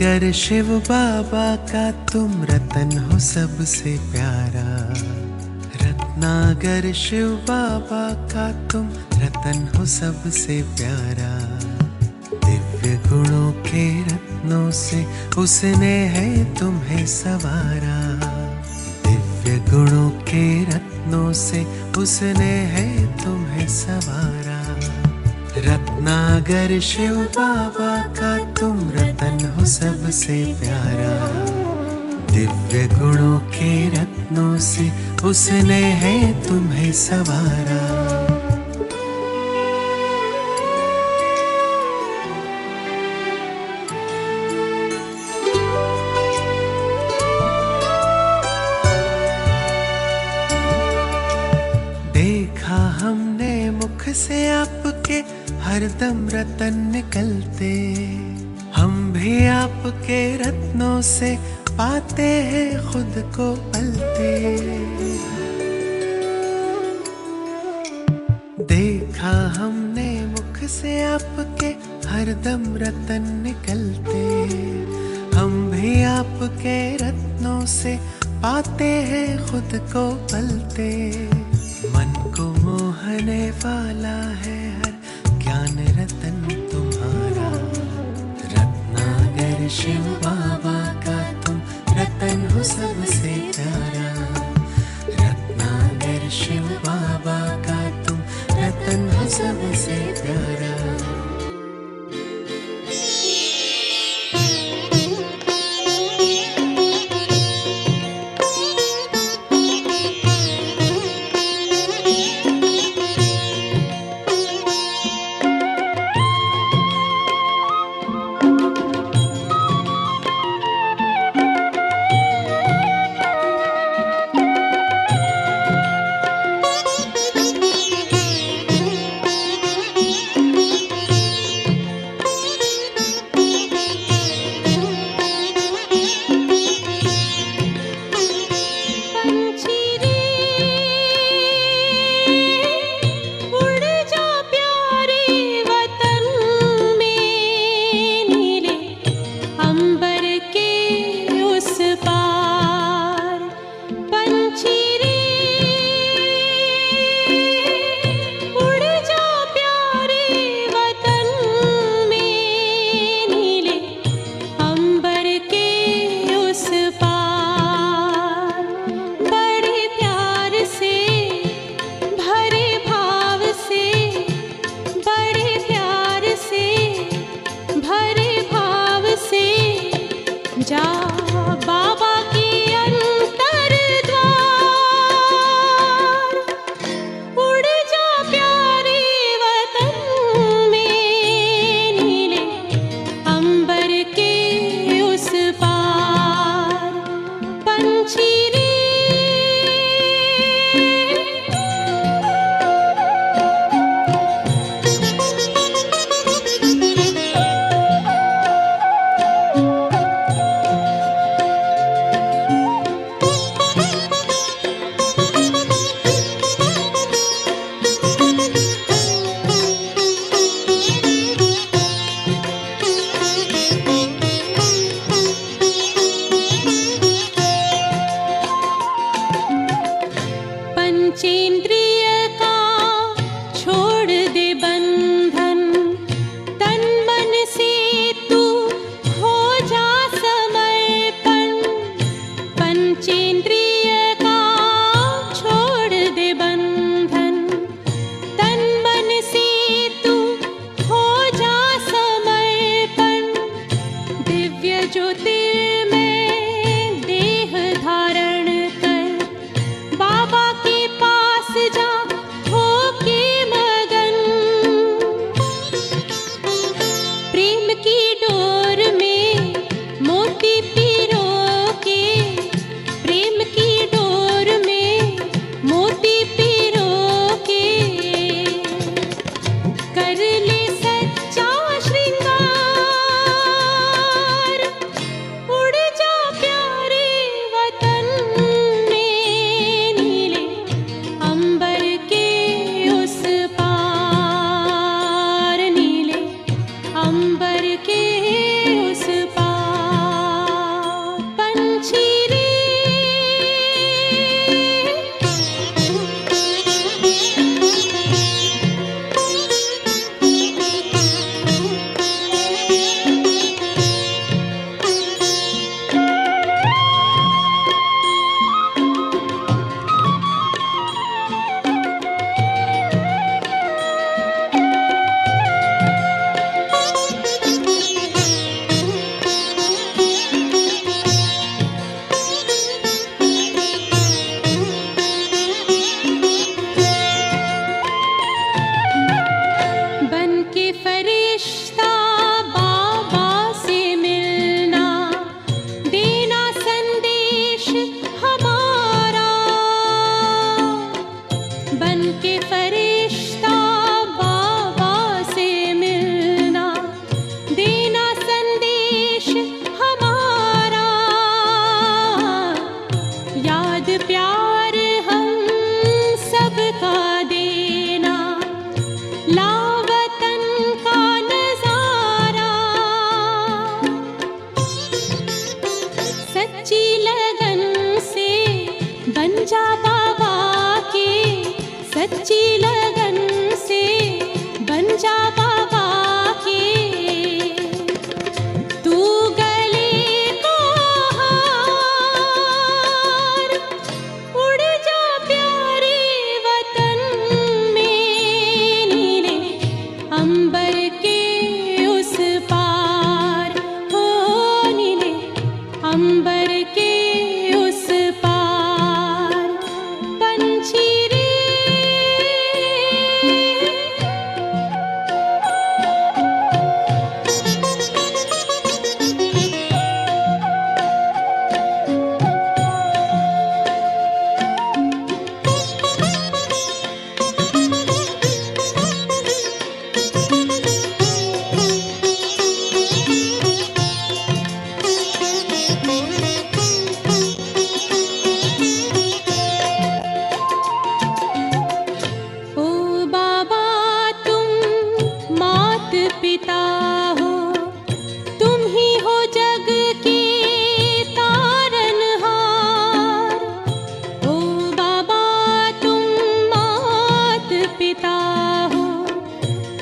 रत्नागर शिव बाबा का तुम रतन हो सबसे प्यारा। रत्नागर शिव बाबा का तुम रतन हो सबसे प्यारा। दिव्य गुणों के रत्नों से उसने है तुम्हें सवारा। दिव्य गुणों के रत्नों से उसने है तुम्हें सवारा। रत्नागर शिव बाबा का तुम रतन हो सबसे प्यारा। दिव्य गुणों के रत्नों से उसने है तुम्हें सवारा। देखा हमने मुख से आपके हरदम रतन निकलते। हम भी आपके रत्नों से पाते हैं खुद को पलते। देखा हमने मुख से आपके हरदम रतन निकलते। हम भी आपके रत्नों से पाते हैं खुद को पलते। मन को मोहने वाला है हर ज्ञान रतन तुम्हारा। रत्नागर शिव बाबा का तुम रतन हो सबसे प्यारा। रत्नागर शिव बाबा का तुम रतन हो सबसे प्यारा। के फरिश्ता बाबा से मिलना, देना संदेश हमारा। बन के फरिश्ता बाबा से मिलना, देना संदेश हमारा। याद प्यार हम सबका देना, लावतन का नजारा। सच्ची लगन से बन जा बाबा के, सच्ची लगन से बन जा बाबा के। तू गले को हार, उड़ जा प्यारे वतन में, नीले अंबर के उस पार हो, नीले अंबर के उस पार। पंछी रे ओ बाबा तुम मात पिता हो, तुम ही हो जग के तारनहार। ओ बाबा तुम मात पिता हो,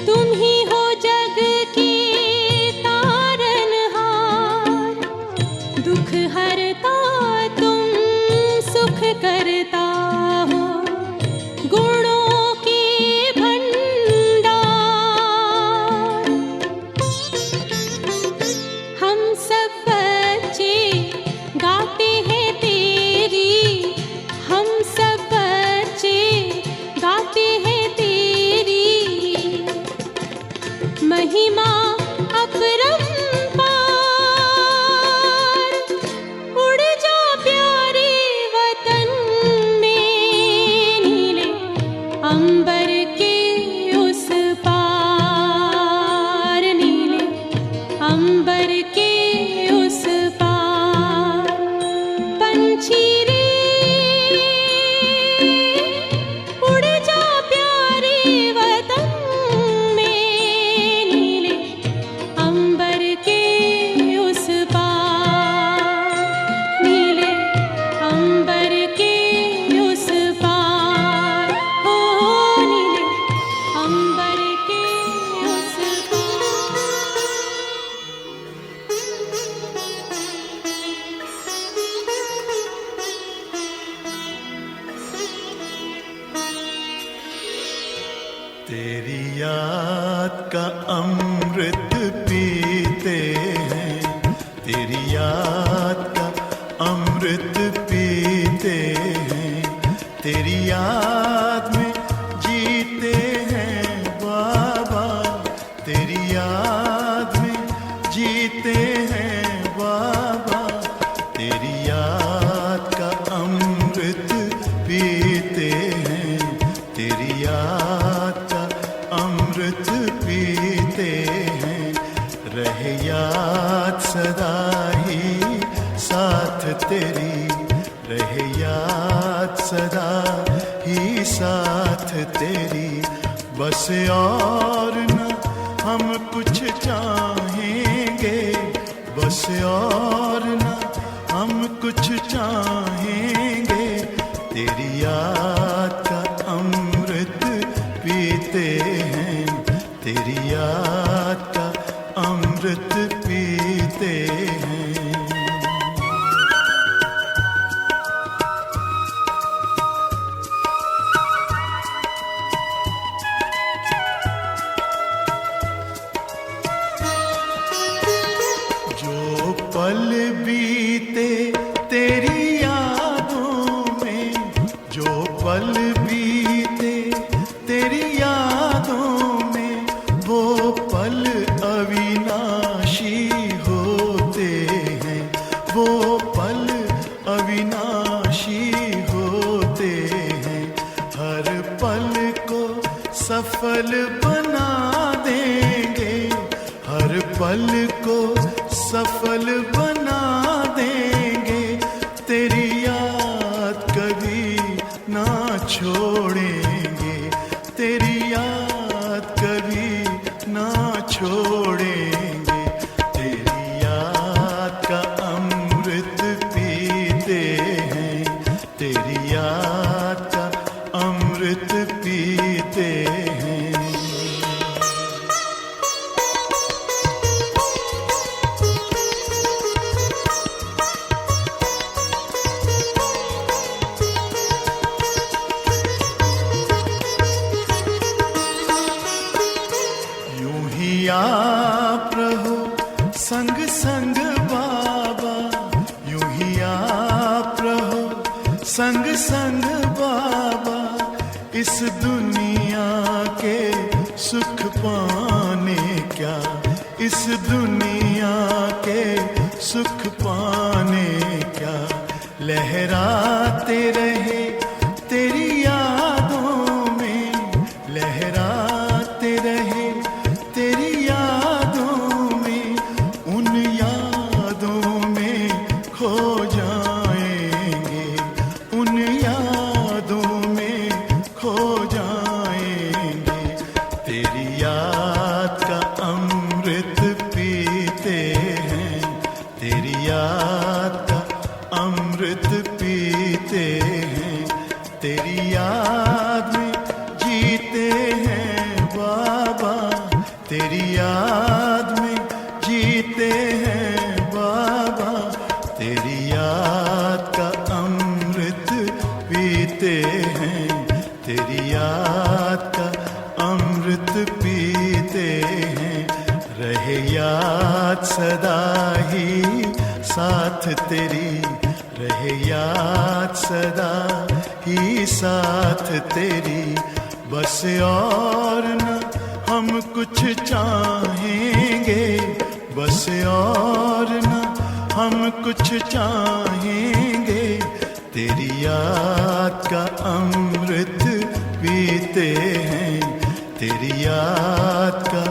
तुम ही हो जग के तारनहार। दुख हरता तुम सुख करता हो, गुणों के भंडार। हम सब बच्चे गाते हैं तेरी, हम सब बच्चे गाते हैं तेरी महिमा अपरंपार। उड़ जा प्यारे वतन में, नीले अंबर के उस पार, नीले अंबर के उस पार। पंछी रे उड़ जा प्यारे वतन में, नीले अंबर के उस पार, नीले अंबर के उस पार हो, नीले अंबर के उस तेरी याद का अमृत पीते हैं, तेरी याद का अमृत पीते हैं। तेरी याद में जीते हैं बाबा, तेरी याद में जीते हैं बाबा। तेरी याद का अमृत पीते हैं, तेरी याद का अमृत पीते हैं। रहे याद सदा ही साथ तेरी, रहे याद सदा ही साथ तेरी। बस और न हम कुछ चाहेंगे, बस और न हम कुछ चाहेंगे। तेरी याद का अमृत पीते हैं, तेरी याद का अमृत पीते हैं। जो पल बीते तेरी यादों में, जो पल बीते तेरी यादों में, वो बना देंगे, हर पल को सफल बना देंगे, तेरी याद कभी ना छोड़ेंगे, तेरी याद कभी ना छोड़ेंगे, तेरी याद का अमृत पीते हैं, तेरी याद का अमृत पीते हैं। यूं ही आप रहो संग संग बाबा, यूं ही आप रहो संग संग बाबा, इस दुनिया के सुख पाने क्या, इस दुनिया के सुख पाने क्या, लहराते रहे तेरी यादों में, लहराते रहे तेरी यादों में, उन यादों में खो जाएंगे, उन यादों में खो जाएंगे, तेरी याद का अमृत पीते हैं, तेरी याद का अमृत पीते हैं, तेरी याद में जीते हैं बाबा, तेरी याद में जीते हैं बाबा, तेरी याद का अमृत पीते हैं, तेरी याद का अमृत पीते हैं, रहे याद सदा ही साथ तेरी, रहे याद सदा ही साथ तेरी, बस और न हम कुछ चाहेंगे, बस और न हम कुछ चाहेंगे, तेरी याद का अमृत पीते हैं, तेरी याद का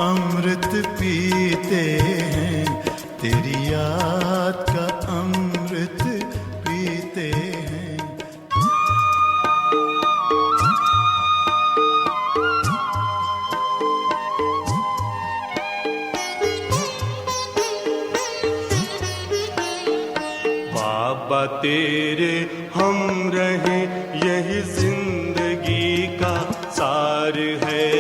अमृत पीते हैं, तेरी याद का अमृत पीते हैं। बाबा तेरे हम रहे यही जिंदगी का सार है,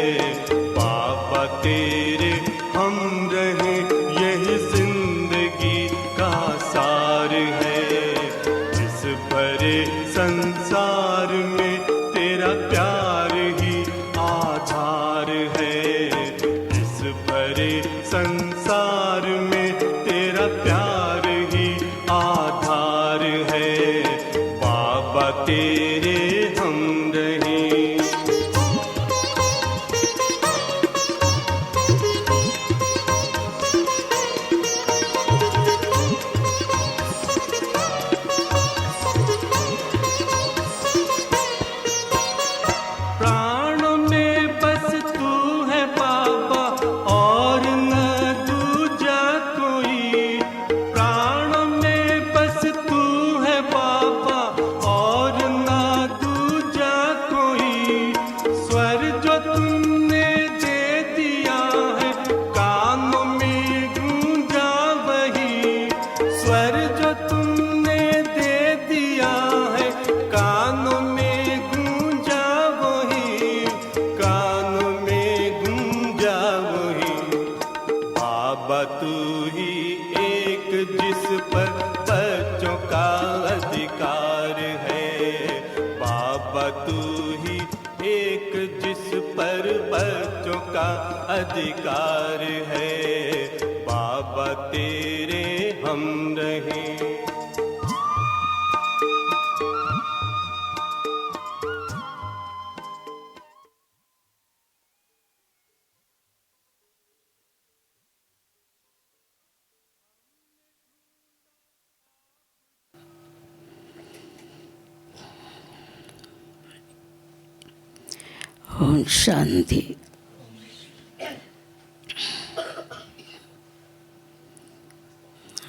बाबा तेरे हम रहे यही जिंदगी का सार है, इस भरे संसार में तेरा प्यार ही आधार है, इस भरे संसार में तेरा प्यार ही आधार है, बाबा तेरे हम रहे। प्राणों में बस तू है बाबा और न दूजा कोई, प्राणों में बस तू है बाबा और न दूजा कोई, स्वर जो तुमने दे दिया है कानों में गूंजा वही, स्वर जो तुमने दे दिया है कानों में गूंजा वही, कानों में गूंजा वही, बाबा तू ही एक जिस पर बच्चों का अधिकार है, बाबा तू ही एक जिस पर बच्चों का अधिकार है, बाबा तेरे हम रहे। ओम शांति।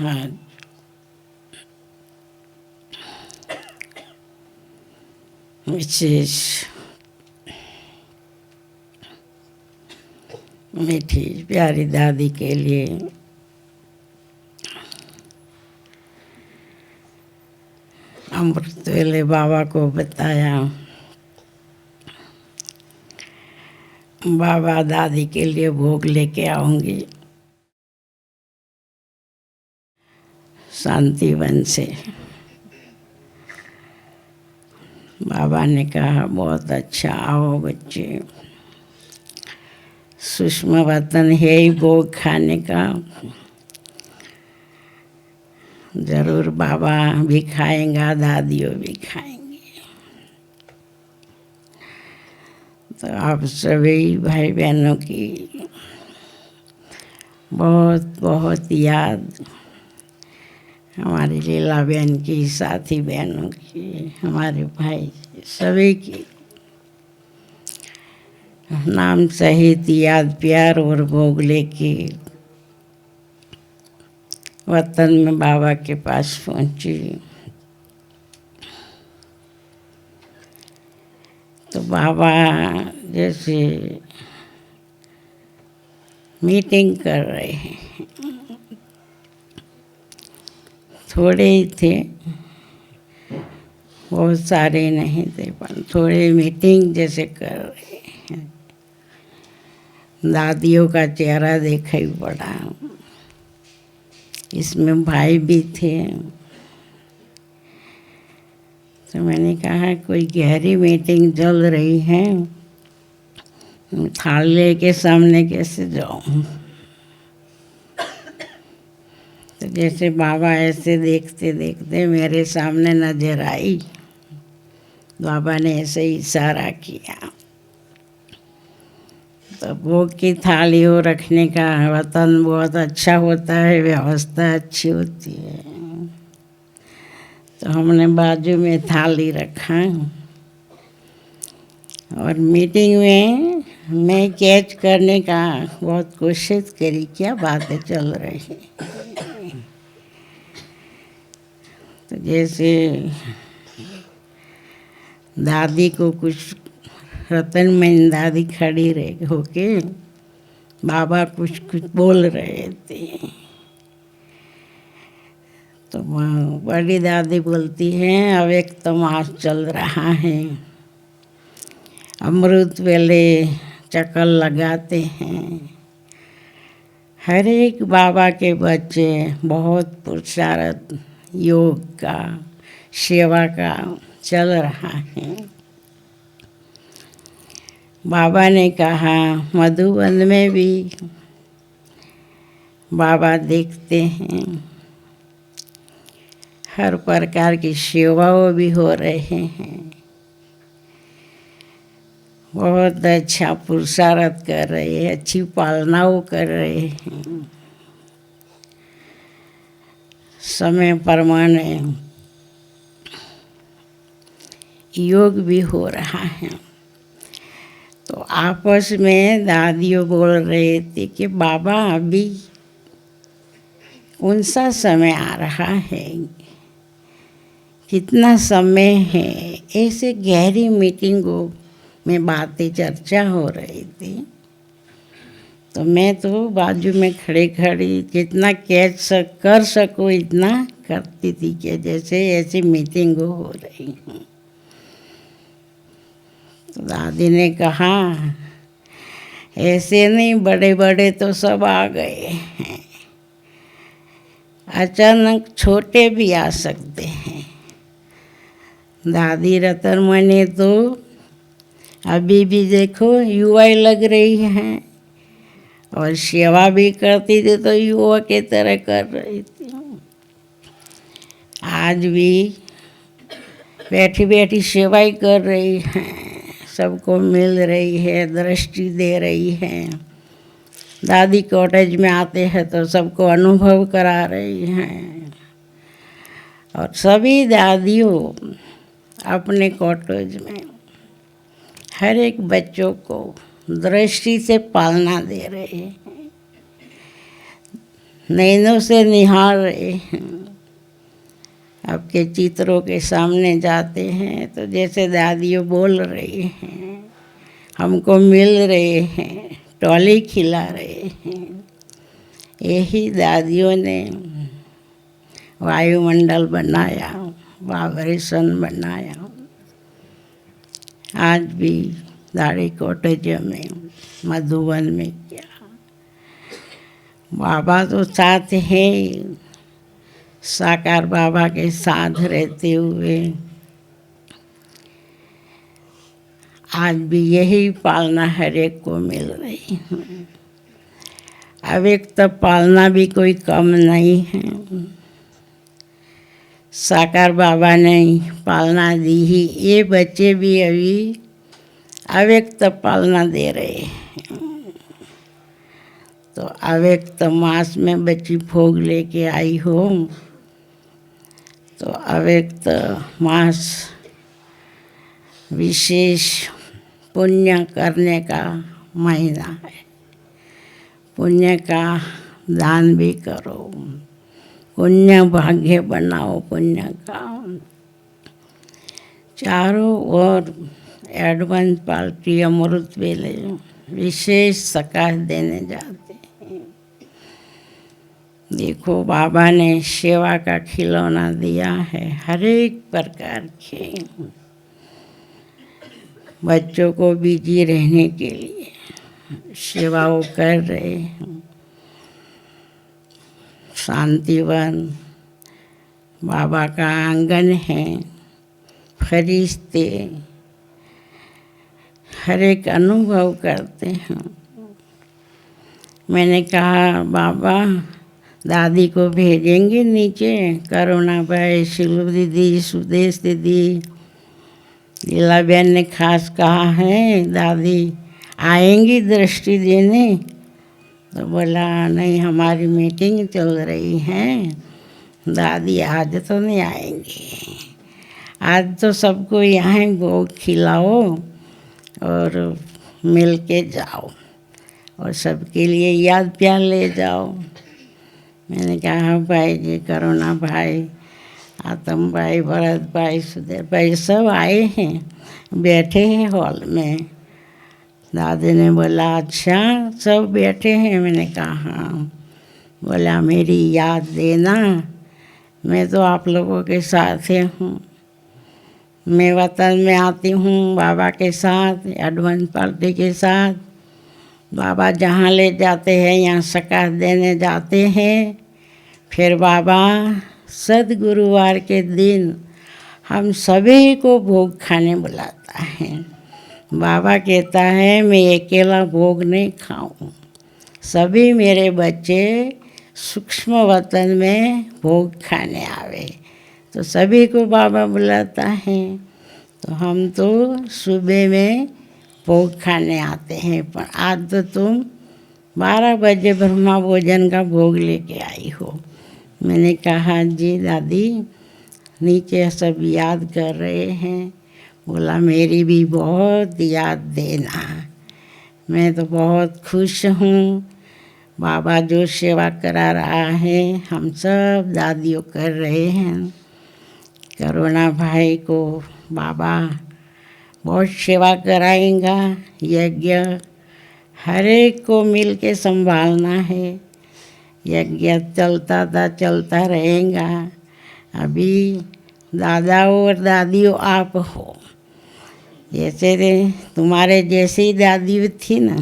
हाँ, विशेष मीठी प्यारी दादी के लिए अमृत वेले बाबा को बताया। बाबा दादी के लिए भोग लेके आऊंगी शांतिवन से। बाबा ने कहा बहुत अच्छा, आओ बच्चे, सुषमा वतन है ही भोग खाने का, जरूर बाबा भी खाएंगा, दादियों भी खाएंगे। तो आप सभी भाई बहनों की बहुत बहुत याद, हमारी लीला बहन की, साथी बहनों की, हमारे भाई सभी की नाम सहित याद प्यार और भोग लेके वतन में बाबा के पास पहुंची। तो बाबा जैसे मीटिंग कर रहे हैं, थोड़े ही थे, बहुत सारे नहीं थे, पर थोड़े मीटिंग जैसे कर रहे हैं। दादियों का चेहरा देखा ही पड़ा, इसमें भाई भी थे। तो मैंने कहा कोई गहरी मीटिंग चल रही है, थाली के सामने कैसे जाऊं। तो जैसे बाबा ऐसे देखते देखते मेरे सामने नजर आई, बाबा ने ऐसे ही इशारा किया। तो भोग की थाली हो रखने का वतन बहुत अच्छा होता है, व्यवस्था अच्छी होती है। तो हमने बाजू में थाली रखा और मीटिंग में मैं कैच करने का बहुत कोशिश करी, क्या बातें चल रही हैं। तो जैसे दादी को कुछ, रतन में दादी खड़ी रह होके बाबा कुछ कुछ बोल रहे थे। तो बड़ी दादी बोलती हैं अब एक तमाश चल रहा है, अमृत वेले चक्कर लगाते हैं, हर एक बाबा के बच्चे बहुत पुरुषार्थ योग का, सेवा का चल रहा है। बाबा ने कहा मधुबन में भी बाबा देखते हैं, हर प्रकार की सेवाओं भी हो रहे हैं, बहुत अच्छा पुरुषार्थ कर रहे हैं, अच्छी पालनाओं कर रहे हैं, समय प्रमाणे योग भी हो रहा है। तो आपस में दादियों बोल रहे थे कि बाबा अभी कौन सा समय आ रहा है, कितना समय है, ऐसे गहरी मीटिंगों में बातें चर्चा हो रही थी। तो मैं तो बाजू में खड़े खड़ी जितना कैच कर सकूँ इतना करती थी कि जैसे ऐसी मीटिंग हो रही हूँ। तो दादी ने कहा ऐसे नहीं, बड़े बड़े तो सब आ गए हैं, अचानक छोटे भी आ सकते हैं। दादी रतनमणि तो अभी भी देखो युवा लग रही हैं और सेवा भी करती थी तो युवा के तरह कर रही थी। आज भी बैठी बैठी सेवा ही कर रही हैं, सबको मिल रही है, दृष्टि दे रही है। दादी कॉटेज में आते हैं तो सबको अनुभव करा रही हैं। और सभी दादियों अपने कॉटेज में हर एक बच्चों को दृष्टि से पालना दे रहे हैं। नैनों से निहार रहे हैं। आपके चित्रों के सामने जाते हैं तो जैसे दादियों बोल रही हैं, हमको मिल रहे हैं, टॉली खिला रहे हैं। यही दादियों ने वायुमंडल बनाया, वाइब्रेशन बनाया। आज भी दाढ़ी कॉटेज में, मधुबन में क्या, बाबा तो साथ है, साकार बाबा के साथ रहते हुए आज भी यही पालना हर एक को मिल रही है। अव्यक्त पालना भी कोई कम नहीं है। साकार बाबा ने पालना दी ही, ये बच्चे भी अभी अव्यक्त पालना दे रहे हैं। तो अव्यक्त मास में बच्ची भोग लेके आई हो, तो अव्यक्त मास विशेष पुण्य करने का महीना है। पुण्य का दान भी करो, पुण्य भाग्य बनाओ। पुण्य का चारों ओर एडवांस पार्टी अमृत वेले विशेष सकाश देने जाते हैं। देखो बाबा ने सेवा का खिलौना दिया है, हर एक प्रकार के बच्चों को बिजी रहने के लिए सेवाओं कर रहे हैं। शांतिवन बाबा का आंगन है, फरिश्ते हर एक अनुभव करते हैं। मैंने कहा बाबा दादी को भेजेंगे नीचे, करुणा भाई, शिलू दीदी, सुदेश दीदी, लीला बहन ने खास कहा है दादी आएंगी दृष्टि देने। तो बोला नहीं, हमारी मीटिंग चल रही है, दादी आज तो नहीं आएंगी। आज तो सबको यहाँ भोग खिलाओ और मिल के जाओ और सबके लिए याद प्यार ले जाओ। मैंने कहा भाई जी, करुणा भाई, आतम भाई, भरत भाई, सुधीर भाई सब आए हैं, बैठे हैं हॉल में। दादी ने बोला अच्छा सब बैठे हैं। मैंने कहा हाँ। बोला मेरी याद देना, मैं तो आप लोगों के साथ ही हूँ। मैं वतन में आती हूँ बाबा के साथ, एडवांस पार्टी के साथ। बाबा जहाँ ले जाते हैं यहाँ सकाश देने जाते हैं। फिर बाबा सद्गुरुवार के दिन हम सभी को भोग खाने बुलाता है। बाबा कहता है मैं अकेला भोग नहीं खाऊं, सभी मेरे बच्चे सूक्ष्म वतन में भोग खाने आवे। तो सभी को बाबा बुलाता है। तो हम तो सुबह में भोग खाने आते हैं, पर आज तो तुम 12 बजे ब्रह्मा भोजन का भोग लेके आई हो। मैंने कहा जी दादी, नीचे सब याद कर रहे हैं। बोला मेरी भी बहुत याद देना, मैं तो बहुत खुश हूँ। बाबा जो सेवा करा रहा है हम सब दादियों कर रहे हैं। करुणा भाई को बाबा बहुत सेवा कराएगा। यज्ञ हर एक को मिल के संभालना है। यज्ञ चलता था, चलता रहेगा। अभी दादाओं और दादियों आप हो, जैसे तुम्हारे जैसी दादी थी ना,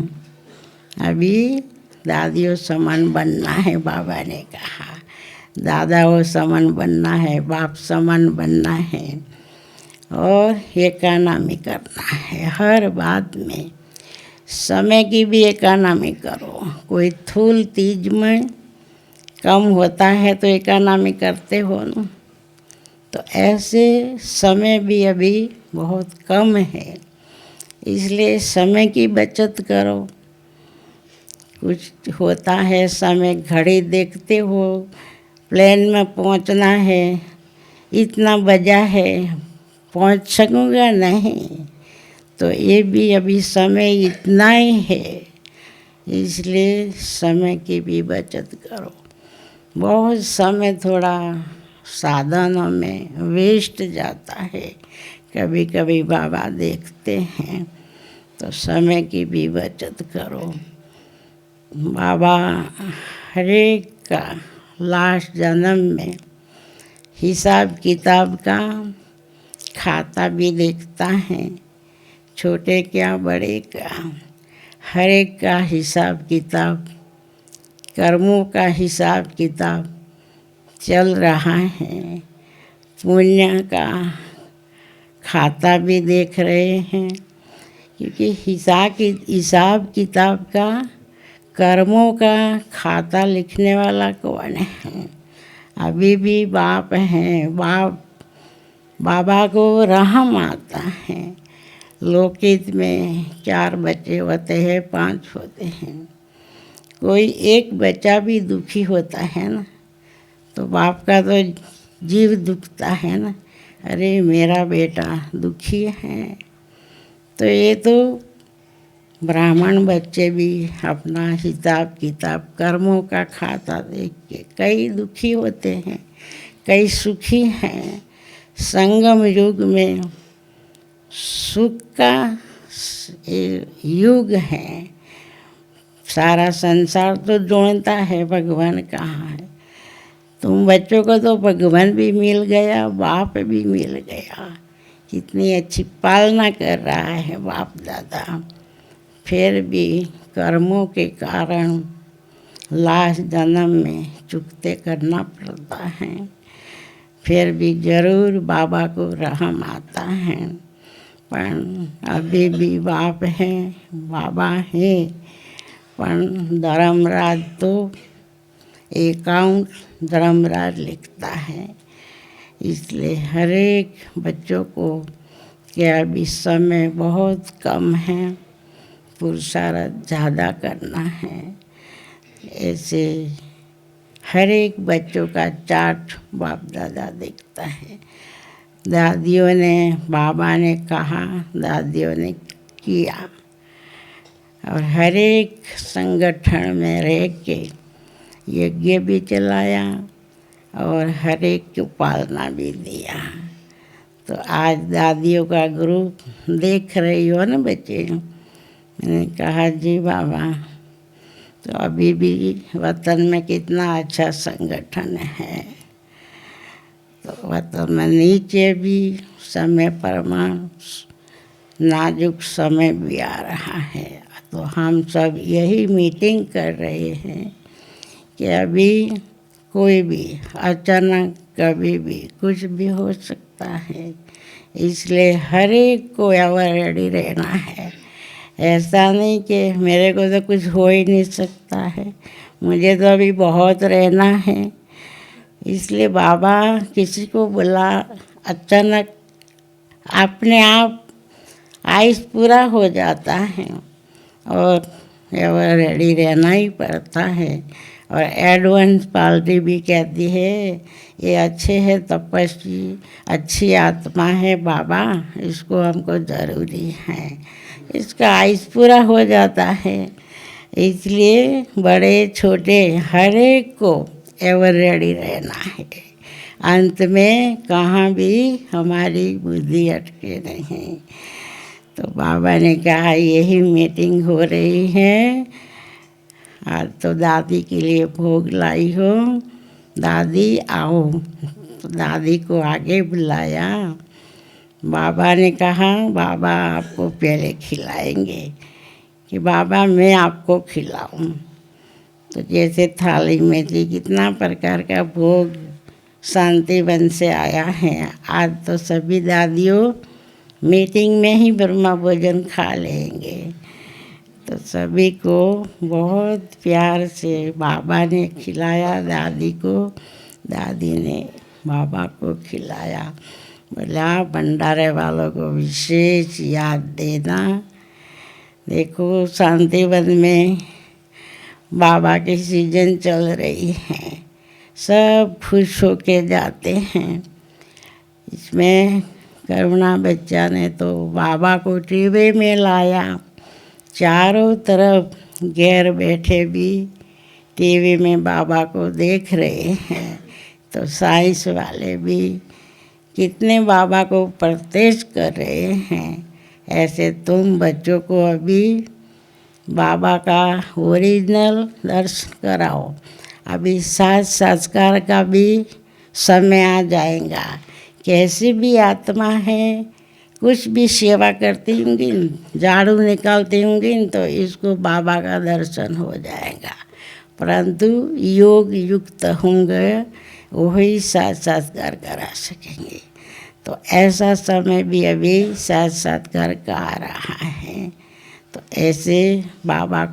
अभी दादियों समान बनना है। बाबा ने कहा दादाओं समान बनना है, बाप समान बनना है और इकोनॉमी करना है। हर बात में समय की भी इकोनॉमी करो। कोई थूल तीज में कम होता है तो इकोनॉमी करते हो ना, तो ऐसे समय भी अभी बहुत कम है, इसलिए समय की बचत करो। कुछ होता है समय, घड़ी देखते हो प्लेन में पहुंचना है, इतना बजा है, पहुंच सकूँगा नहीं, तो ये भी अभी समय इतना ही है, इसलिए समय की भी बचत करो। बहुत समय थोड़ा साधनों में वेस्ट जाता है। कभी कभी बाबा देखते हैं तो समय की भी बचत करो। बाबा हरेक का लास्ट जन्म में हिसाब किताब का खाता भी देखता है, छोटे क्या बड़े का, हर एक का हिसाब किताब, कर्मों का हिसाब किताब चल रहा है। पुण्य का खाता भी देख रहे हैं, क्योंकि हिसाब किताब का, कर्मों का खाता लिखने वाला कौन है? अभी भी बाप हैं। बाबा को रहम आता है। लोकहित में 4 बच्चे होते हैं, 5 होते हैं, कोई एक बच्चा भी दुखी होता है ना, तो बाप का तो जीव दुखता है ना, अरे मेरा बेटा दुखी है। तो ये तो ब्राह्मण बच्चे भी अपना हिसाब किताब, कर्मों का खाता देख के कई दुखी होते हैं, कई सुखी हैं। संगम युग में सुख का युग है। सारा संसार तो ढूंढता है भगवान कहाँ है। तुम बच्चों को तो भगवान भी मिल गया, बाप भी मिल गया। कितनी अच्छी पालना कर रहा है बाप दादा। फिर भी कर्मों के कारण लास्ट जन्म में चुकते करना पड़ता है। फिर भी जरूर बाबा को रहम आता है। पर अभी भी बाप है, बाबा है, पर धर्मराज तो अकाउंट धर्मराज लिखता है। इसलिए हर एक बच्चों को क्या अभी समय बहुत कम है, पुरुषार्थ ज़्यादा करना है। ऐसे हर एक बच्चों का चार्ट बाप दादा देखता है। दादियों ने, बाबा ने कहा, दादियों ने किया, और हर एक संगठन में रह के यज्ञ भी चलाया और हर एक की पालना भी दिया। तो आज दादियों का ग्रुप देख रही हो ना बच्चे। मैंने कहा जी बाबा, तो अभी भी वतन में कितना अच्छा संगठन है। तो वतन में नीचे भी समय प्रमाण नाजुक समय भी आ रहा है। तो हम सब यही मीटिंग कर रहे हैं कि अभी कोई भी अचानक कभी भी कुछ भी हो सकता है। इसलिए हर एक को एवर रेडी रहना है। ऐसा नहीं कि मेरे को तो कुछ हो ही नहीं सकता है, मुझे तो अभी बहुत रहना है। इसलिए बाबा किसी को बोला अचानक अपने आप आयुष पूरा हो जाता है और एवर रेडी रहना ही पड़ता है। और एडवांस पार्टी भी कहती है ये अच्छे है, तपस्वी अच्छी आत्मा है बाबा, इसको हमको ज़रूरी है। इसका आयुष पूरा हो जाता है। इसलिए बड़े छोटे हर एक को एवर रेडी रहना है। अंत में कहाँ भी हमारी बुद्धि अटके नहीं। तो बाबा ने कहा यही मीटिंग हो रही है। आज तो दादी के लिए भोग लाई हो, दादी आओ। तो दादी को आगे बुलाया। बाबा ने कहा बाबा आपको पहले खिलाएंगे, कि बाबा मैं आपको खिलाऊं। तो जैसे थाली में थी कितना प्रकार का भोग शांतिवन से आया है। आज तो सभी दादियों मीटिंग में ही ब्रह्मा भोजन खा लेंगे। तो सभी को बहुत प्यार से बाबा ने खिलाया दादी को, दादी ने बाबा को खिलाया। बोला भंडारे वालों को विशेष याद देना। देखो शांतिवन में बाबा की सीजन चल रही है, सब खुश होके जाते हैं। इसमें करुणा बच्चा ने तो बाबा को टीवे में लाया। चारों तरफ गैर बैठे भी टीवी में बाबा को देख रहे हैं, तो साइंस वाले भी कितने बाबा को प्रत्यक्ष कर रहे हैं। ऐसे तुम बच्चों को अभी बाबा का ओरिजिनल दर्शन कराओ। अभी साथ संस्कार का भी समय आ जाएगा। कैसी भी आत्मा है, कुछ भी सेवा करती होंगी, झाड़ू निकालती होंगी, तो इसको बाबा का दर्शन हो जाएगा। परंतु योग युक्त होंगे वही साक्षात्कार करा सकेंगे। तो ऐसा समय भी अभी साक्षात्कार का आ रहा है। तो ऐसे बाबा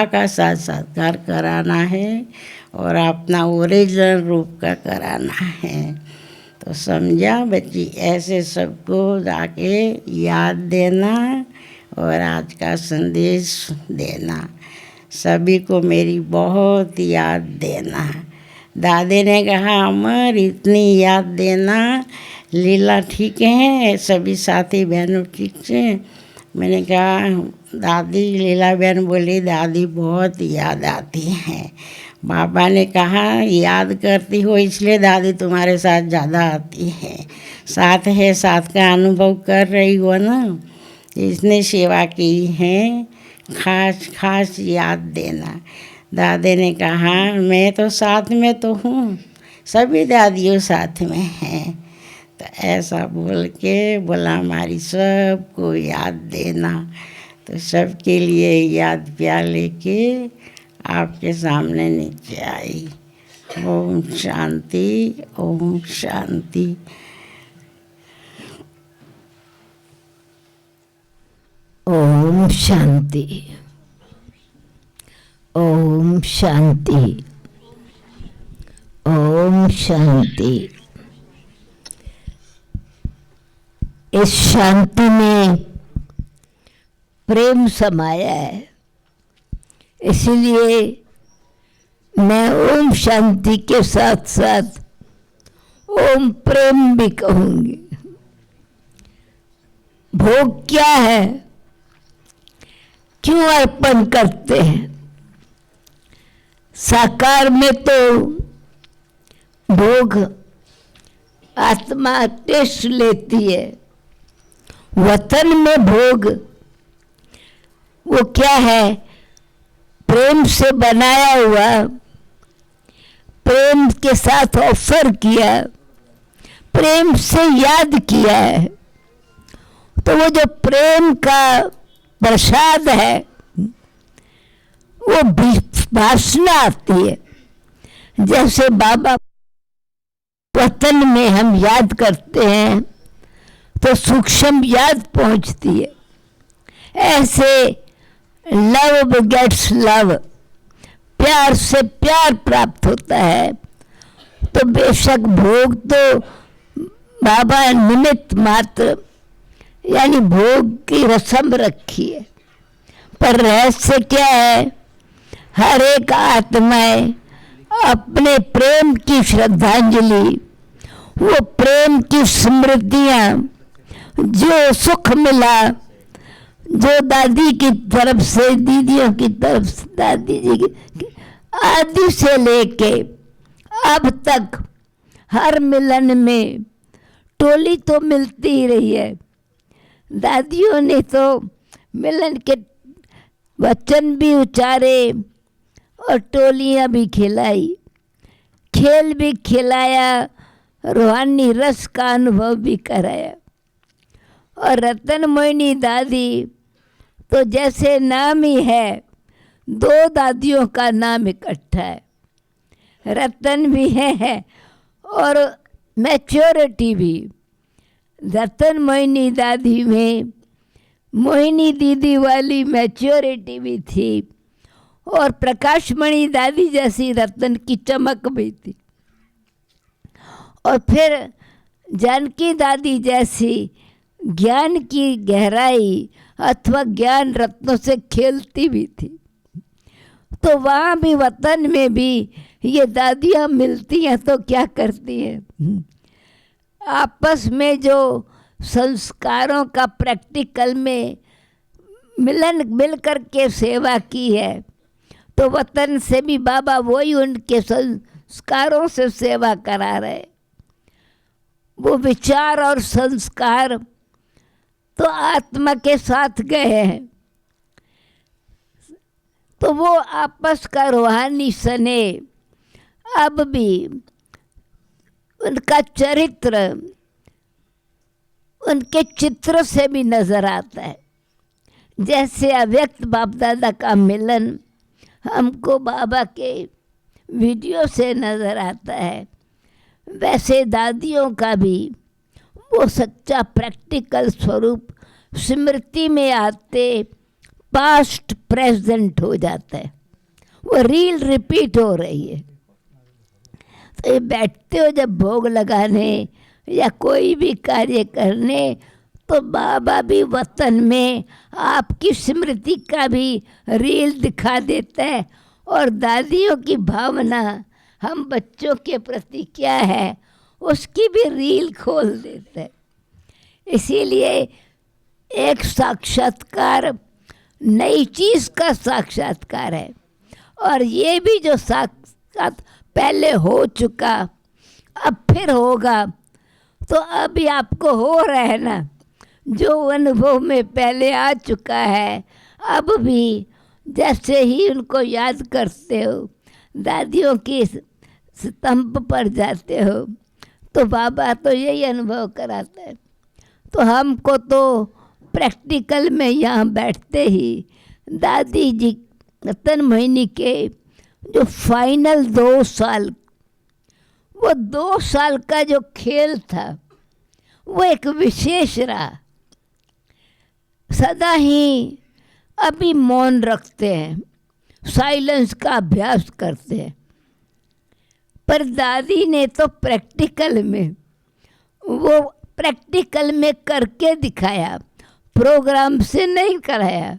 का साक्षात्कार कराना है और अपना ओरिजिनल रूप का कराना है। तो समझा बच्ची, ऐसे सबको जाके याद देना और आज का संदेश देना। सभी को मेरी बहुत याद देना। दादी ने कहा अमर इतनी याद देना, लीला ठीक है, सभी साथी बहनों ठीक से। मैंने कहा दादी, लीला बहन बोली दादी बहुत याद आती हैं। बाबा ने कहा याद करती हो इसलिए दादी तुम्हारे साथ ज़्यादा आती है, साथ है साथ का अनुभव कर रही हो ना, इसने सेवा की है, खास खास याद देना। दादी ने कहा मैं तो साथ में तो हूँ, सभी दादियों साथ में हैं। तो ऐसा बोल के बोला हमारी सबको याद देना। तो सबके लिए याद प्यार लेके आपके सामने नीचे आई। ओम शांति, ओम शांति। ओम शांति, ओम शांति, ओम शांति। इस शांति में प्रेम समाया है, इसलिए मैं ओम शांति के साथ साथ ओम प्रेम भी कहूँगी। भोग क्या है, क्यों अर्पण करते हैं? साकार में तो भोग आत्मा टेस्ट लेती है, वतन में भोग वो क्या है? प्रेम से बनाया हुआ, प्रेम के साथ ऑफर किया, प्रेम से याद किया है। तो वो जो प्रेम का प्रसाद है वो वासना आती है। जैसे बाबा वतन में हम याद करते हैं तो सूक्ष्म याद पहुंचती है। ऐसे लव बिगेट्स लव, प्यार से प्यार प्राप्त होता है। तो बेशक भोग तो बाबा निमित्त मात्र, यानी भोग की रस्म रखी है, पर रहस्य क्या है? हर एक आत्माएं अपने प्रेम की श्रद्धांजलि, वो प्रेम की स्मृतियाँ, जो सुख मिला, जो दादी की तरफ से, दीदियों की तरफ से, दादी जी की आदि से लेके अब तक हर मिलन में टोली तो मिलती ही रही है। दादियों ने तो मिलन के वचन भी उचारे और टोलियां भी खिलाई, खेल भी खिलाया, रूहानी रस का अनुभव भी कराया। और रतन मोहिनी दादी तो जैसे नाम ही है, दो दादियों का नाम इकट्ठा है। रतन भी है और मैच्योरिटी भी। रतन मोहिनी दादी में मोहिनी दीदी वाली मैच्योरिटी भी थी और प्रकाशमणि दादी जैसी रतन की चमक भी थी। और फिर जानकी दादी जैसी ज्ञान की गहराई अथवा ज्ञान रत्नों से खेलती भी थी। तो वहाँ भी वतन में भी ये दादियाँ मिलती हैं तो क्या करती हैं? आपस में जो संस्कारों का प्रैक्टिकल में मिल कर के सेवा की है, तो वतन से भी बाबा वही उनके संस्कारों से सेवा करा रहे। वो विचार और संस्कार तो आत्मा के साथ गए हैं, तो वो आपस का रूहानी स्नेह अब भी उनका चरित्र उनके चित्र से भी नजर आता है। जैसे अव्यक्त बाप दादा का मिलन हमको बाबा के वीडियो से नजर आता है, वैसे दादियों का भी वो सच्चा प्रैक्टिकल स्वरूप स्मृति में आते पास्ट प्रेजेंट हो जाता है, वो रील रिपीट हो रही है। तो ये बैठते हो जब भोग लगाने या कोई भी कार्य करने, तो बाबा भी वतन में आपकी स्मृति का भी रील दिखा देता है, और दादियों की भावना हम बच्चों के प्रति क्या है उसकी भी रील खोल देता है। इसीलिए एक साक्षात्कार नई चीज़ का साक्षात्कार है, और ये भी जो साक्षात पहले हो चुका अब फिर होगा, तो अभी आपको हो रहा है ना, जो अनुभव में पहले आ चुका है, अब भी जैसे ही उनको याद करते हो, दादियों की स्तंभ पर जाते हो, तो बाबा तो यही अनुभव कराता है। तो हमको तो प्रैक्टिकल में यहाँ बैठते ही दादी जी रतन मोहिनी के जो फाइनल 2 साल, वो 2 साल का जो खेल था वो एक विशेष रहा। सदा ही अभी मौन रखते हैं, साइलेंस का अभ्यास करते हैं, पर दादी ने तो प्रैक्टिकल में करके दिखाया, प्रोग्राम से नहीं कराया,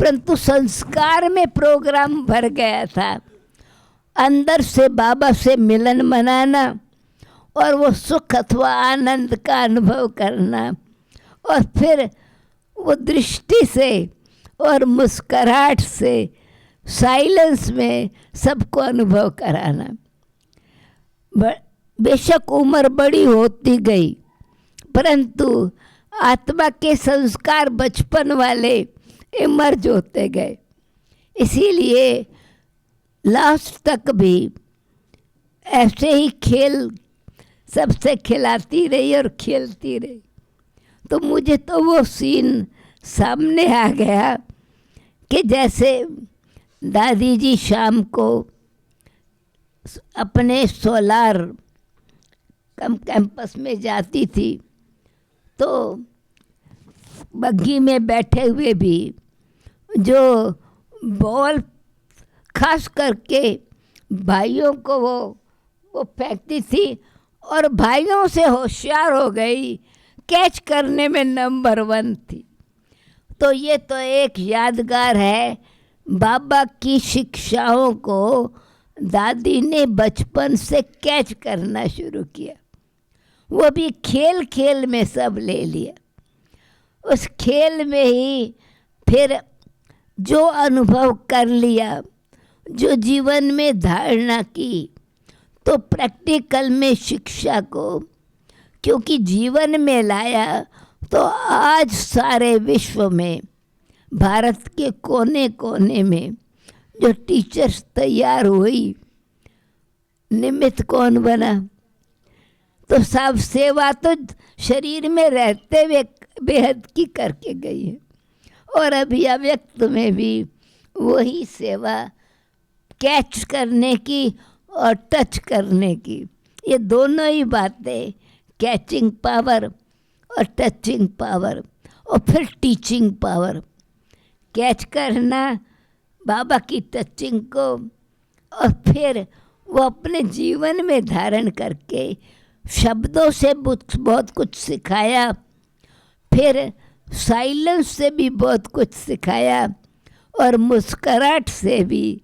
परंतु संस्कार में प्रोग्राम भर गया था। अंदर से बाबा से मिलन मनाना और वो सुख अथवा आनंद का अनुभव करना, और फिर वो दृष्टि से और मुस्कुराहट से साइलेंस में सबको अनुभव कराना। बेशक उम्र बड़ी होती गई, परंतु आत्मा के संस्कार बचपन वाले इमर्ज होते गए। इसीलिए लास्ट तक भी ऐसे ही खेल सबसे खिलाती रही और खेलती रही। तो मुझे तो वो सीन सामने आ गया कि जैसे दादी जी शाम को अपने सोलार कैंपस में जाती थी, तो बग्गी में बैठे हुए भी जो बॉल खास करके भाइयों को वो फेंकती थी, और भाइयों से होशियार हो गई, कैच करने में नंबर 1 थी। तो ये तो एक यादगार है, बाबा की शिक्षाओं को दादी ने बचपन से कैच करना शुरू किया, वो भी खेल खेल में सब ले लिया। उस खेल में ही फिर जो अनुभव कर लिया, जो जीवन में धारणा की, तो प्रैक्टिकल में शिक्षा को क्योंकि जीवन में लाया, तो आज सारे विश्व में भारत के कोने कोने में जो टीचर्स तैयार हुई, निमित्त कौन बना? तो सब सेवा तो शरीर में रहते हुए बेहद की करके गई है, और अभी अव्यक्त में भी वही सेवा कैच करने की और टच करने की, ये दोनों ही बातें, कैचिंग पावर और टचिंग पावर, और फिर टीचिंग पावर। कैच करना बाबा की टचिंग को, और फिर वो अपने जीवन में धारण करके शब्दों से बहुत कुछ सिखाया, फिर साइलेंस से भी बहुत कुछ सिखाया, और मुस्कुराहट से भी।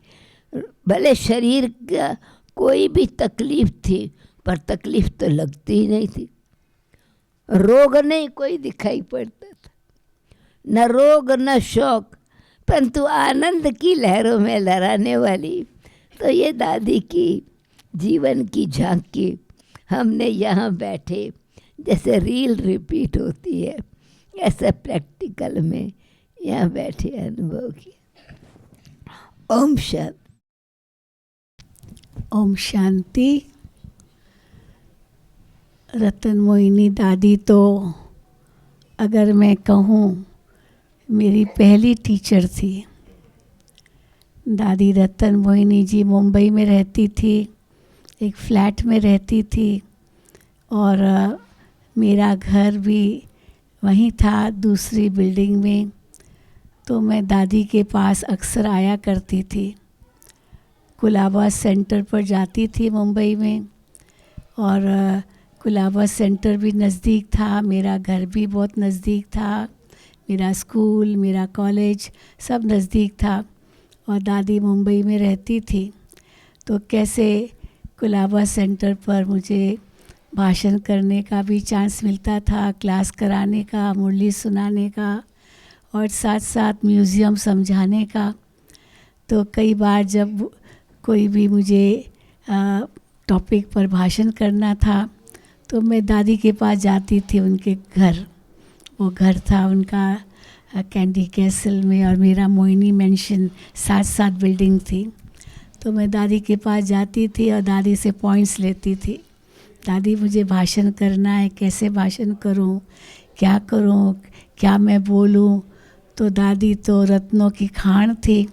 भले शरीर का कोई भी तकलीफ थी, पर तकलीफ तो लगती ही नहीं थी, रोग नहीं कोई दिखाई पड़ता था, न रोग न शौक, परंतु आनंद की लहरों में लहराने वाली तो ये दादी की जीवन की झांकी हमने यहाँ बैठे जैसे रील रिपीट होती है, ऐसे प्रैक्टिकल में यहाँ बैठे अनुभव किया। ओम शांति। ओम शांति। रतन मोहिनी दादी तो अगर मैं कहूँ मेरी पहली टीचर थी। दादी रतन मोहिनी जी मुंबई में रहती थी, एक फ्लैट में रहती थी और मेरा घर भी वहीं था दूसरी बिल्डिंग में। तो मैं दादी के पास अक्सर आया करती थी। कुलाबा सेंटर पर जाती थी मुंबई में और कुलाबा सेंटर भी नज़दीक था, मेरा घर भी बहुत नज़दीक था, मेरा स्कूल, मेरा कॉलेज सब नज़दीक था और दादी मुंबई में रहती थी। तो कैसे कुलाबा सेंटर पर मुझे भाषण करने का भी चांस मिलता था, क्लास कराने का, मुरली सुनाने का और साथ साथ म्यूज़ियम समझाने का। तो कई बार जब कोई भी मुझे टॉपिक पर भाषण करना था तो मैं दादी के पास जाती थी, उनके घर। वो घर था उनका कैंडी कैसल में और मेरा मोहिनी मेंशन साथ साथ बिल्डिंग थी। तो मैं दादी के पास जाती थी और दादी से पॉइंट्स लेती थी। दादी मुझे भाषण करना है, कैसे भाषण करूं, क्या मैं बोलूं। तो दादी तो रत्नों की खान थी,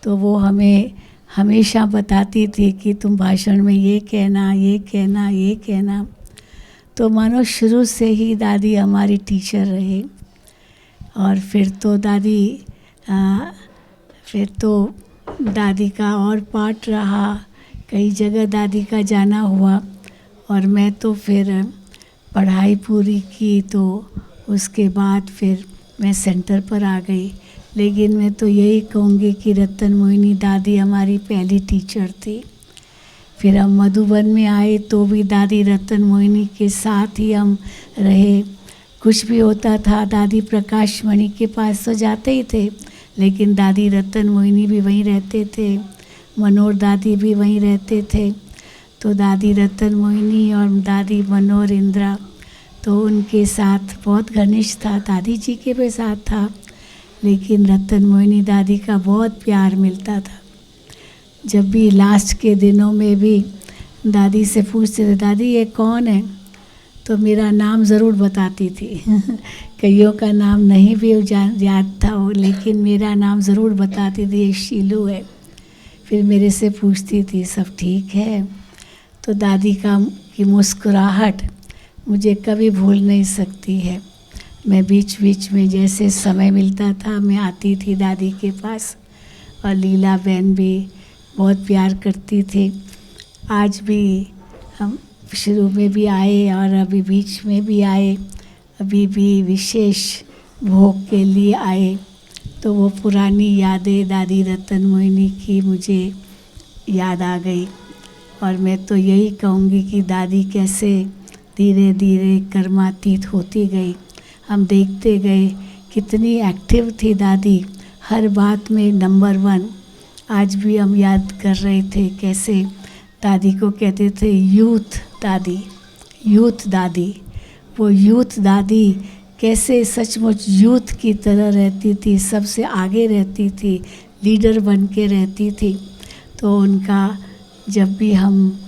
तो वो हमें हमेशा बताती थी कि तुम भाषण में ये कहना। तो मानो शुरू से ही दादी हमारी टीचर रहे। और फिर तो दादी का और पार्ट रहा, कई जगह दादी का जाना हुआ। और मैं तो फिर पढ़ाई पूरी की तो उसके बाद फिर मैं सेंटर पर आ गई। लेकिन मैं तो यही कहूँगी कि रतन मोहिनी दादी हमारी पहली टीचर थी। फिर हम मधुबन में आए तो भी दादी रतन मोहिनी के साथ ही हम रहे। कुछ भी होता था दादी प्रकाश मणि के पास तो जाते ही थे, लेकिन दादी रतन मोहिनी भी वहीं रहते थे, मनोहर दादी भी वहीं रहते थे। तो दादी रतन मोहिनी और दादी मनोहर इंदिरा तो उनके साथ बहुत घनिष्ठ था, दादी जी के भी साथ था, लेकिन रतन मोहिनी दादी का बहुत प्यार मिलता था। जब भी लास्ट के दिनों में भी दादी से पूछते थे, दादी ये कौन है, तो मेरा नाम ज़रूर बताती थी। कईयों का नाम नहीं भी याद था वो, लेकिन मेरा नाम ज़रूर बताती थी, ये शीलू है। फिर मेरे से पूछती थी सब ठीक है। तो दादी की मुस्कुराहट मुझे कभी भूल नहीं सकती है। मैं बीच बीच में जैसे समय मिलता था मैं आती थी दादी के पास। और लीला बहन भी बहुत प्यार करती थी। आज भी हम शुरू में भी आए और अभी बीच में भी आए, अभी भी विशेष भोग के लिए आए। तो वो पुरानी यादें दादी रतन मोहिनी की मुझे याद आ गई। और मैं तो यही कहूँगी कि दादी कैसे धीरे धीरे कर्मातीत होती गई। हम देखते गए कितनी एक्टिव थी दादी, हर बात में नंबर 1। आज भी हम याद कर रहे थे कैसे दादी को कहते थे यूथ दादी। वो यूथ दादी कैसे सचमुच यूथ की तरह रहती थी, सबसे आगे रहती थी, लीडर बन के रहती थी। तो उनका जब भी हम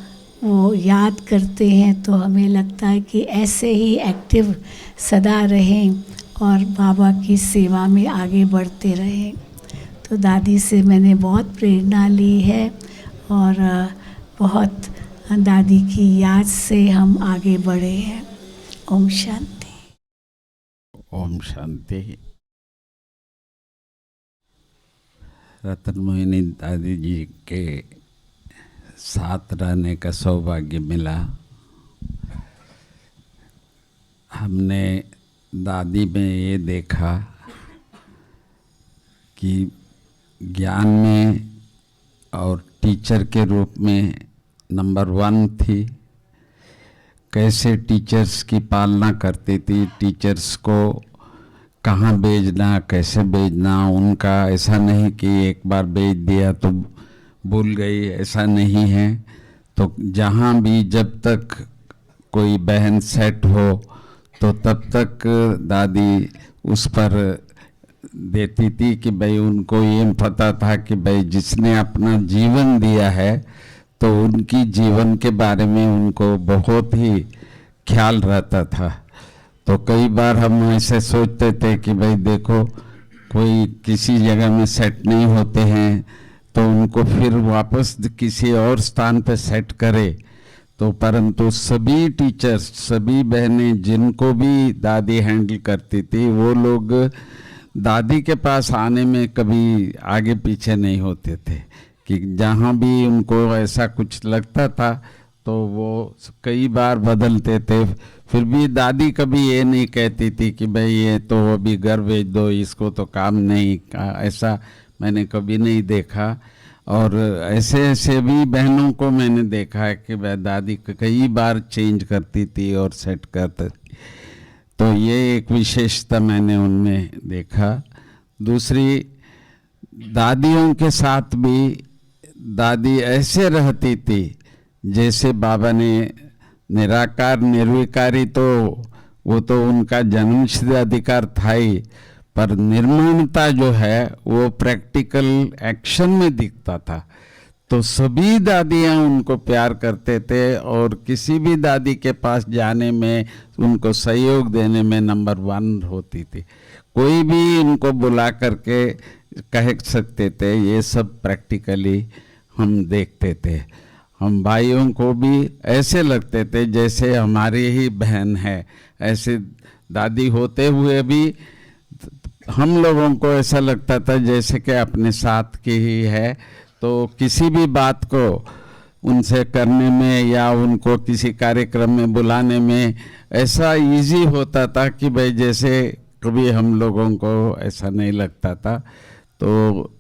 वो याद करते हैं तो हमें लगता है कि ऐसे ही एक्टिव सदा रहें और बाबा की सेवा में आगे बढ़ते रहें। तो दादी से मैंने बहुत प्रेरणा ली है और बहुत दादी की याद से हम आगे बढ़े हैं। ओम शांति। ओम शांति। रतन मोहिनी दादी जी के साथ रहने का सौभाग्य मिला। हमने दादी में ये देखा कि ज्ञान में और टीचर के रूप में नंबर 1 थी। कैसे टीचर्स की पालना करती थी, टीचर्स को कहाँ बेचना, कैसे बेचना, उनका ऐसा नहीं कि एक बार बेच दिया तो भूल गई, ऐसा नहीं है। तो जहाँ भी जब तक कोई बहन सेट हो तो तब तक दादी उस पर देती थी कि भाई उनको ये पता था कि भाई जिसने अपना जीवन दिया है तो उनकी जीवन के बारे में उनको बहुत ही ख्याल रहता था। तो कई बार हम ऐसे सोचते थे कि भाई देखो कोई किसी जगह में सेट नहीं होते हैं तो उनको फिर वापस किसी और स्थान पे सेट करे। तो परंतु सभी टीचर्स, सभी बहनें जिनको भी दादी हैंडल करती थी वो लोग दादी के पास आने में कभी आगे पीछे नहीं होते थे कि जहाँ भी उनको ऐसा कुछ लगता था तो वो कई बार बदलते थे। फिर भी दादी कभी ये नहीं कहती थी कि भाई ये तो अभी घर भेज दो, इसको तो काम नहीं, ऐसा मैंने कभी नहीं देखा। और ऐसे ऐसे भी बहनों को मैंने देखा है कि भाई दादी कई बार चेंज करती थी और सेट करती थी। तो ये एक विशेषता मैंने उनमें देखा। दूसरी, दादियों के साथ भी दादी ऐसे रहती थी जैसे बाबा ने निराकार निर्विकारी, तो वो तो उनका जन्मसिद्ध अधिकार था ही, पर निर्माणता जो है वो प्रैक्टिकल एक्शन में दिखता था। तो सभी दादियाँ उनको प्यार करते थे और किसी भी दादी के पास जाने में उनको सहयोग देने में नंबर 1 होती थी। कोई भी उनको बुला करके कह सकते थे, ये सब प्रैक्टिकली हम देखते थे। हम भाइयों को भी ऐसे लगते थे जैसे हमारी ही बहन है। ऐसे दादी होते हुए भी हम लोगों को ऐसा लगता था जैसे कि अपने साथ की ही है। तो किसी भी बात को उनसे करने में या उनको किसी कार्यक्रम में बुलाने में ऐसा इजी होता था कि भाई जैसे कभी हम लोगों को ऐसा नहीं लगता था। तो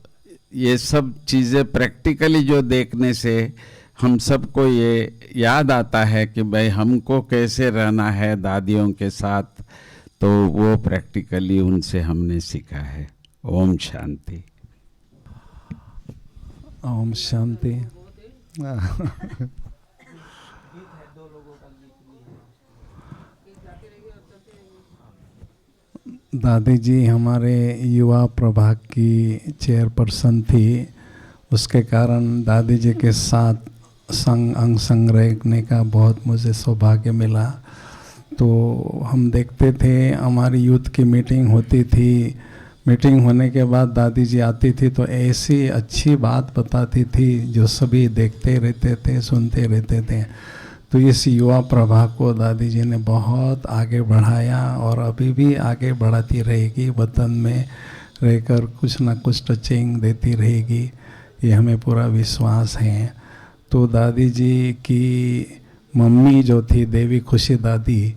ये सब चीज़ें प्रैक्टिकली जो देखने से हम सबको ये याद आता है कि भाई हमको कैसे रहना है दादियों के साथ, तो वो प्रैक्टिकली उनसे हमने सीखा है। ओम शांति। ओम शांति। दादी जी हमारे युवा प्रभाग की चेयरपर्सन थी, उसके कारण दादी जी के साथ अंग संग रहने का बहुत मुझे सौभाग्य मिला। तो हम देखते थे हमारी यूथ की मीटिंग होती थी, मीटिंग होने के बाद दादी जी आती थी तो ऐसी अच्छी बात बताती थी जो सभी देखते रहते थे, सुनते रहते थे। तो इस युवा प्रभाग को दादी जी ने बहुत आगे बढ़ाया और अभी भी आगे बढ़ाती रहेगी। वतन में रहकर कुछ ना कुछ टचिंग देती रहेगी, ये हमें पूरा विश्वास है। तो दादी जी की मम्मी जो थी देवी खुशी दादी,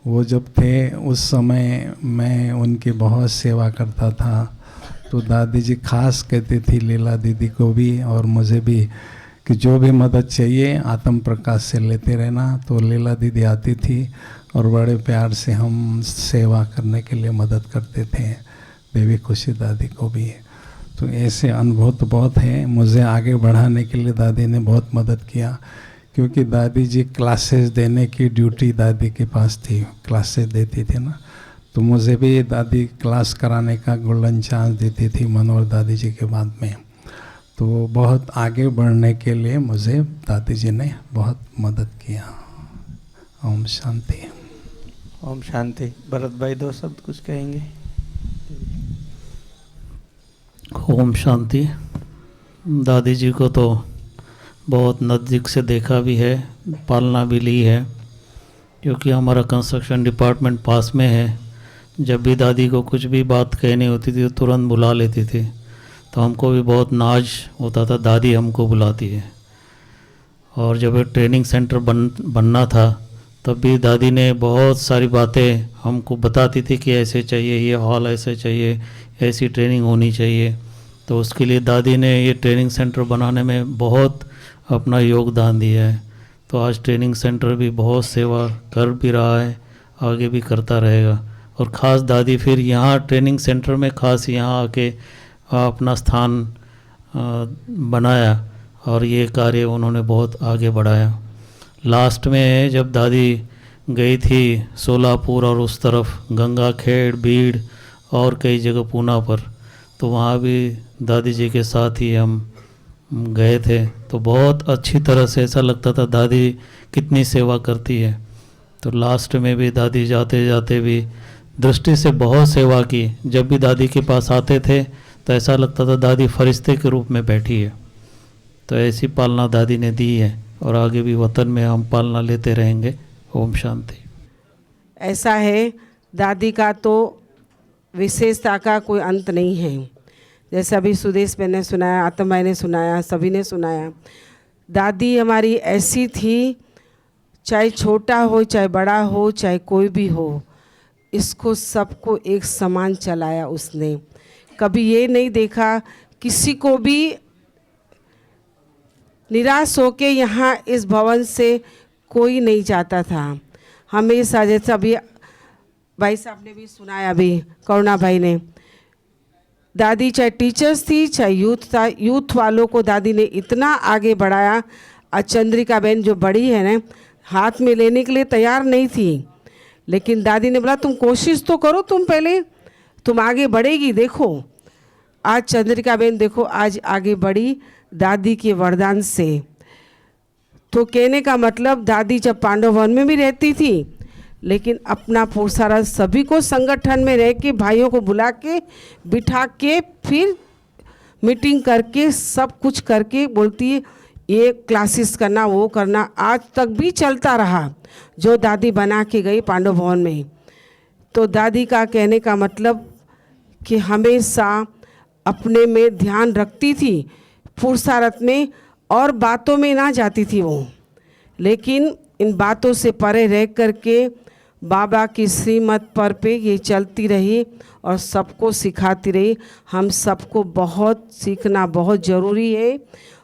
वो जब थे उस समय मैं उनकी बहुत सेवा करता था। तो दादी जी खास कहती थी लीला दीदी को भी और मुझे भी कि जो भी मदद चाहिए आत्म प्रकाश से लेते रहना। तो लीला दीदी आती थी और बड़े प्यार से हम सेवा करने के लिए मदद करते थे, देवी खुशी दादी को भी। तो ऐसे अनुभव तो बहुत है। मुझे आगे बढ़ाने के लिए दादी ने बहुत मदद किया, क्योंकि दादी जी क्लासेस देने की ड्यूटी दादी के पास थी, क्लासेस देती थी ना। तो मुझे भी दादी क्लास कराने का गोल्डन चांस देती थी मनोहर दादी जी के बाद में। तो बहुत आगे बढ़ने के लिए मुझे दादी जी ने बहुत मदद किया। ओम शांति। ओम शांति। भरत भाई 2 शब्द कुछ कहेंगे? ओम शांति। दादी जी को तो बहुत नज़दीक से देखा भी है, पालना भी ली है, क्योंकि हमारा कंस्ट्रक्शन डिपार्टमेंट पास में है। जब भी दादी को कुछ भी बात कहनी होती थी तो तुरंत बुला लेती थी। तो हमको भी बहुत नाज होता था, दादी हमको बुलाती है। और जब एक ट्रेनिंग सेंटर बनना था तब भी दादी ने बहुत सारी बातें हमको बताती थी कि ऐसे चाहिए, ये हॉल ऐसे चाहिए, ऐसी ट्रेनिंग होनी चाहिए। तो उसके लिए दादी ने ये ट्रेनिंग सेंटर बनाने में बहुत अपना योगदान दिया है। तो आज ट्रेनिंग सेंटर भी बहुत सेवा कर भी रहा है, आगे भी करता रहेगा। और ख़ास दादी फिर यहाँ ट्रेनिंग सेंटर में ख़ास यहाँ आके अपना स्थान बनाया और ये कार्य उन्होंने बहुत आगे बढ़ाया। लास्ट में जब दादी गई थी सोलापुर और उस तरफ गंगाखेड़, बीड़ और कई जगह पूना पर, तो वहाँ भी दादी जी के साथ ही हम गए थे। तो बहुत अच्छी तरह से ऐसा लगता था दादी कितनी सेवा करती है। तो लास्ट में भी दादी जाते जाते भी दृष्टि से बहुत सेवा की। जब भी दादी के पास आते थे तो ऐसा लगता था दादी फरिश्ते के रूप में बैठी है। तो ऐसी पालना दादी ने दी है और आगे भी वतन में हम पालना लेते रहेंगे। ओम शांति। ऐसा है, दादी का तो विशेषता का कोई अंत नहीं है। जैसे अभी सुदेश भाई ने सुनाया, आत्मा भाई ने सुनाया, सभी ने सुनाया, दादी हमारी ऐसी थी, चाहे छोटा हो, चाहे बड़ा हो, चाहे कोई भी हो, इसको सबको एक समान चलाया उसने। कभी ये नहीं देखा किसी को भी निराश होके यहाँ इस भवन से कोई नहीं जाता था। हमेशा, जैसे अभी भाई साहब ने भी सुनाया, अभी करुणा भाई ने, दादी चाहे टीचर्स थी चाहे यूथ था, यूथ वालों को दादी ने इतना आगे बढ़ाया। आज चंद्रिका बहन जो बड़ी है ना, हाथ में लेने के लिए तैयार नहीं थी, लेकिन दादी ने बोला तुम कोशिश तो करो, तुम पहले, तुम आगे बढ़ेगी। देखो आज चंद्रिका बहन देखो आज आगे बढ़ी दादी के वरदान से। तो कहने का मतलब दादी जब पांडव वन में भी रहती थी, लेकिन अपना पूरा सभी को संगठन में रह के, भाइयों को बुला के बिठा के, फिर मीटिंग करके सब कुछ करके बोलती है ये क्लासेस करना, वो करना, आज तक भी चलता रहा जो दादी बना के गई पांडव भवन में। तो दादी का कहने का मतलब कि हमेशा अपने में ध्यान रखती थी, पुरुषार्थ में और बातों में ना जाती थी वो, लेकिन इन बातों से परे रह करके बाबा की श्रीमत पर पे ये चलती रही और सबको सिखाती रही। हम सबको बहुत सीखना बहुत ज़रूरी है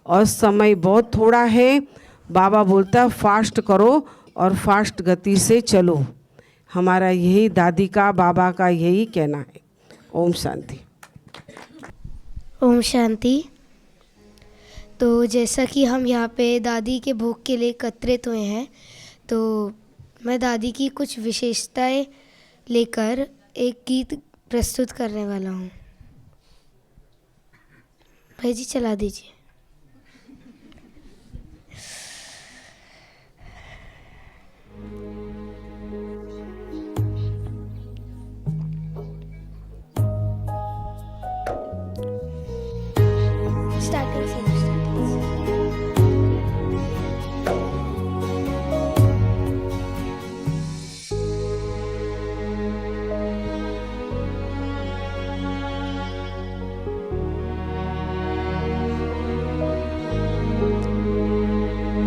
और समय बहुत थोड़ा है। बाबा बोलता फास्ट करो और फास्ट गति से चलो। हमारा यही दादी का, बाबा का यही कहना है। ओम शांति। ओम शांति। तो जैसा कि हम यहाँ पे दादी के भोग के लिए एकत्रित हुए हैं, तो मैं दादी की कुछ विशेषताएं लेकर एक गीत प्रस्तुत करने वाला हूँ। भाई जी चला दीजिए। स्टार्टिंग से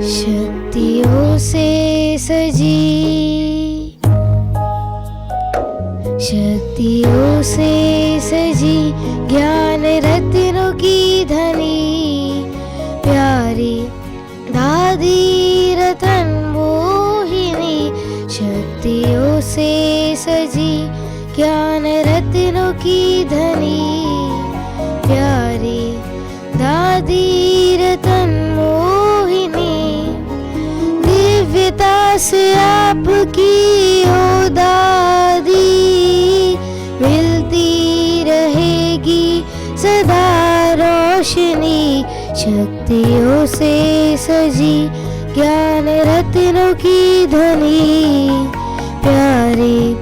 शक्तियों से सजी, शक्तियों से सजी, ज्ञान रत्नों की धनी, प्यारी दादी रतन मोहिनी। शक्तियों से सजी, ज्ञान रत्नों की धनी, प्यारी दादी रतन मोहिनी। दिव्यता से आपकी ओ दादी, मिलती रहेगी सदा रोशनी। शक्तियों से सजी, ज्ञान रत्नों की धनी, प्यारी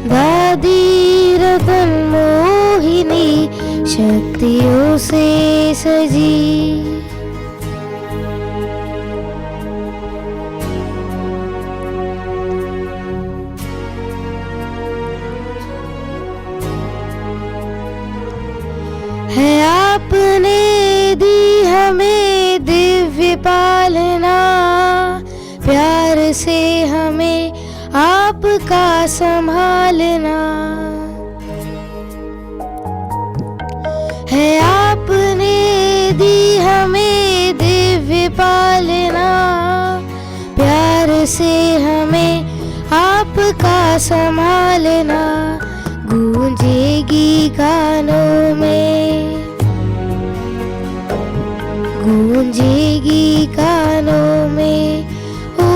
दादी रतन मोहिनी। शक्तियों से सजी। है आपने दी हमें दिव्य पालना, प्यार से हमें आपका संभालना। है आपने दी हमें दिव्य पालना, प्यार से हमें आपका संभालना। गूंजेगी कानों में, गूंजेगी कानों में। ओ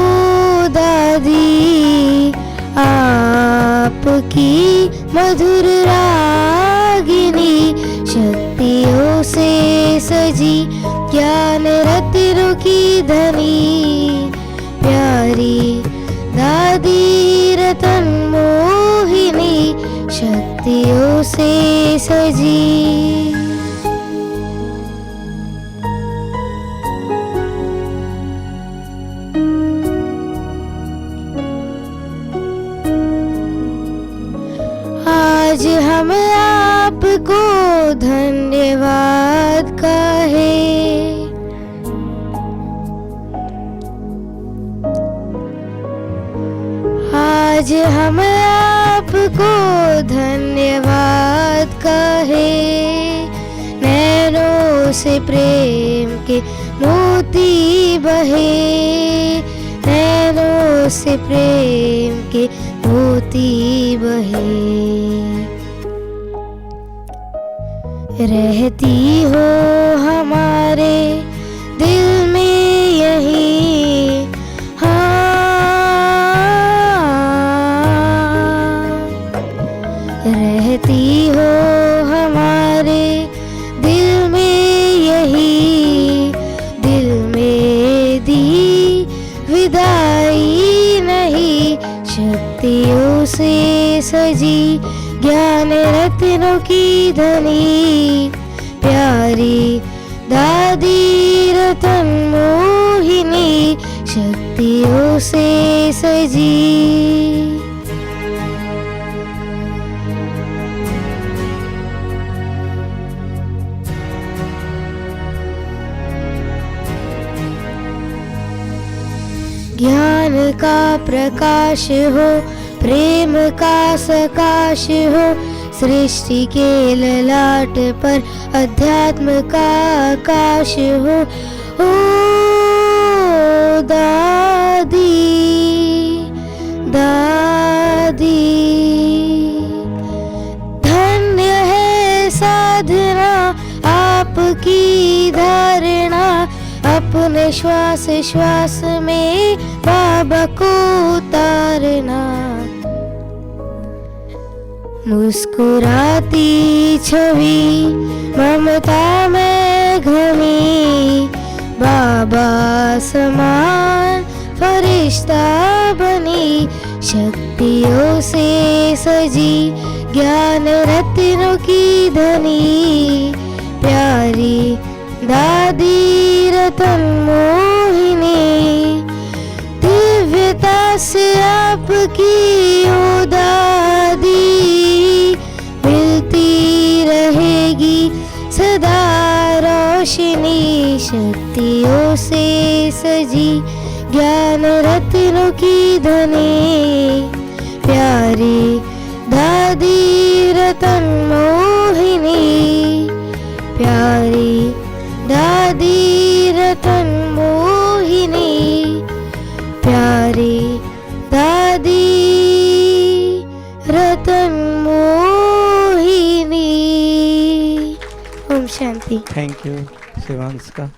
दादी आपकी मधुर रागिनी, शक्तियों से सजी ज्ञान रत्नों की धनी, प्यारी दादी रतन मोहिनी, शक्तियों से सजी। आज हम आपको धन्यवाद कहें, आज हम आपको धन्यवाद कहें। नैनों से प्रेम के मोती बहे, नैनों से प्रेम के मोती बहे। रहती हो हमारे दिल में यही, हाँ, रहती हो हमारे दिल में यही, दिल में दी विदाई नहीं, शक्तियों से सजी ज्ञान रत्नों की धनी, प्यारी दादी रतन मोहिनी, शक्तियों से सजी। ज्ञान का प्रकाश हो, प्रेम का सकाश हो, सृष्टि के ललाट पर अध्यात्म का आकाश हो। ओ दादी दादी, धन्य है साधना आपकी धारणा, अपने श्वास श्वास में बाबा को उतारना। मुस्कुराती छवि ममता में घमी, बाबा समान फरिश्ता बनी, शक्तियों से सजी ज्ञान रत्नों की धनी, प्यारी दादी रतन मोहिनी, दिव्यता से आपकी ओ दादी मिलती रहेगी सदा रोशनी, शक्तियों से सजी ज्ञान रत्नों की धनी, प्यारी दादी रतन मोहिनी, प्यारी दादी रतन मोहिनी, प्यारी दादी रतन मोहिनी। ओम शांति। थैंक यू शिवांश का।